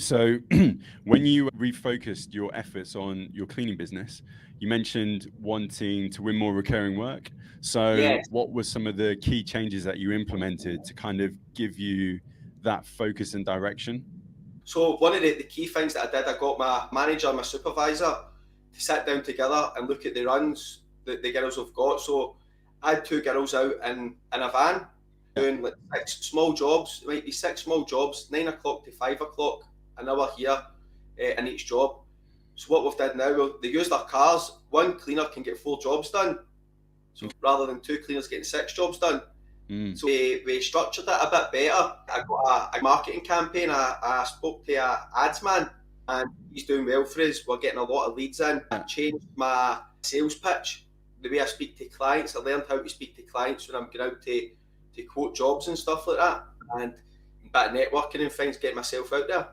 So when you refocused your efforts on your cleaning business, you mentioned wanting to win more recurring work. So Yes. what were some of the key changes that you implemented to kind of give you that focus and direction? So one of the key things that I did, I got my manager, my supervisor, to sit down together and look at the runs that the girls have got. So I had two girls out in a van Yeah. doing like six small jobs. It might be six small jobs, 9 o'clock to 5 o'clock, an hour here in each job. So what we've done now, they use their cars. One cleaner can get 4 jobs done. So rather than two cleaners getting 6 jobs done. So we structured it a bit better. I got a marketing campaign. I spoke to a ads man and he's doing well for us. We're getting a lot of leads in. I changed my sales pitch, the way I speak to clients. I learned how to speak to clients when I'm going out to quote jobs and stuff like that. And a bit of networking and things, getting myself out there.